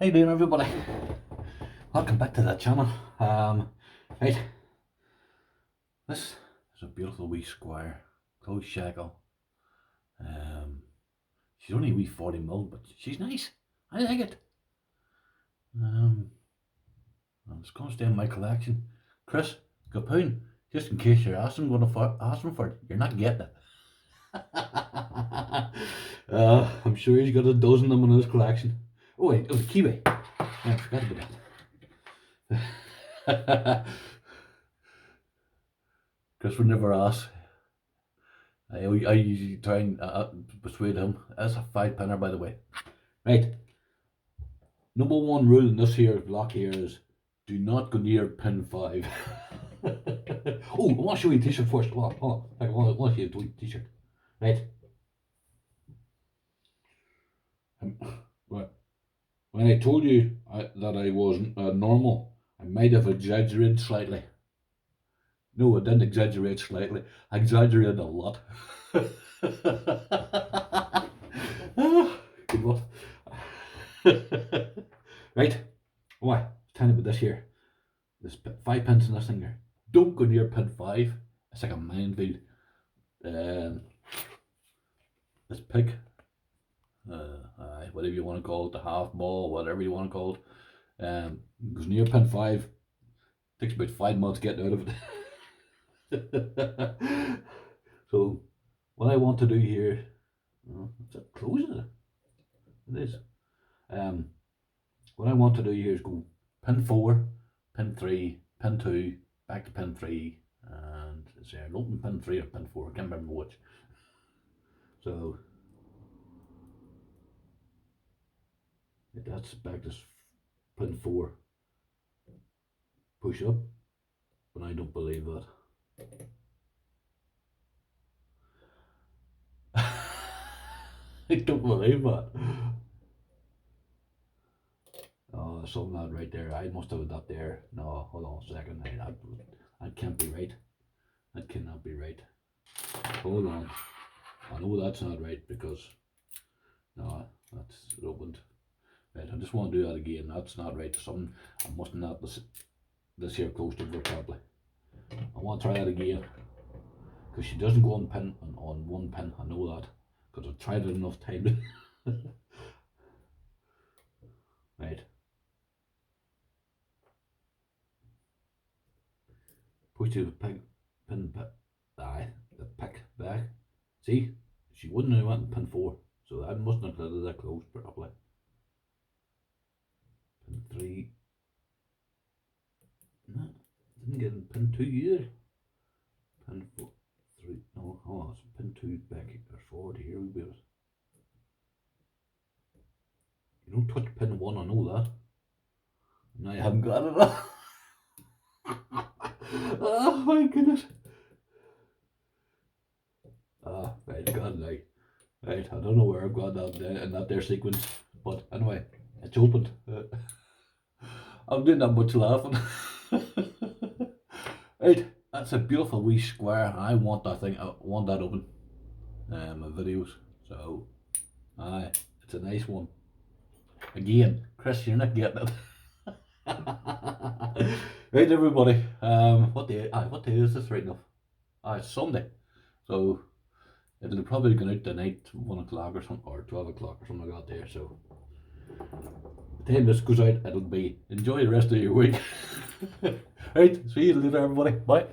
How you doing, everybody? Welcome back to the channel. Right, this is a beautiful wee Squire, close shackle. She's only a wee 40mm, but she's nice. I like it. It's going to stay in my collection. Chris, Capoon, just in case you're asking for it, you're not getting it. I'm sure he's got a dozen of them in his collection. Oh wait, it was a kiwi. Yeah, I forgot about that. Chris would never ask. I usually try and persuade him. That's a 5-penner, by the way. Right. Number one rule in this here block here is do not go near pin 5. Oh, I want to show you a t-shirt first. Oh, I want to show you a t-shirt. Right. When I told you that I was normal, I might have exaggerated slightly. No, I didn't exaggerate slightly. I exaggerated a lot. Good luck. Right. Why? Tell me about this here. There's 5 pins in this thing here. Don't go near pin 5. It's like a minefield. This pig, whatever you want to call it, the half ball, whatever you want to call it, goes near pin 5. Takes about 5 months getting out of it. So what I want to do here, is it closing? It is. What I want to do here is go pin 4, pin 3, pin 2, back to pin 3, and it's there an open pin 3 or pin 4, I can't remember which. So that's back to pin 4. Push up, but I don't believe that. I don't believe that. Oh, there's something not right there. I must have that there. No, hold on a second. That can't be right. That cannot be right. Hold on. I know that's not right because no, that's opened. Right, I just want to do that again. That's not right. Something I must not this here closed over properly. I want to try that again because she doesn't go on pin on one pin. I know that because I've tried it enough times. Right. Push the pin the pick back. See, she wouldn't have went in pin 4, so I mustn't have let that close properly. Pin 3. No, didn't get in pin 2 either. Pin 4, 3. No, oh, it's pin 2 back or forward here. We better. You don't touch pin 1. I know that. Now you haven't got it. Oh my goodness. Right, God, like, right, I don't know where I've got that in that there sequence, but anyway, it's opened. I'm doing that much laughing. Right, that's a beautiful wee Squire. I want that thing. I want that open. My videos. So, it's a nice one. Again, Chris, you're not getting it. Right, everybody. What day is this right now? It's Sunday. So it'll probably go out tonight, 1 o'clock or something, or 12 o'clock or something like that there. So the time this goes out, it'll be enjoy the rest of your week. Right, see you later, everybody. Bye.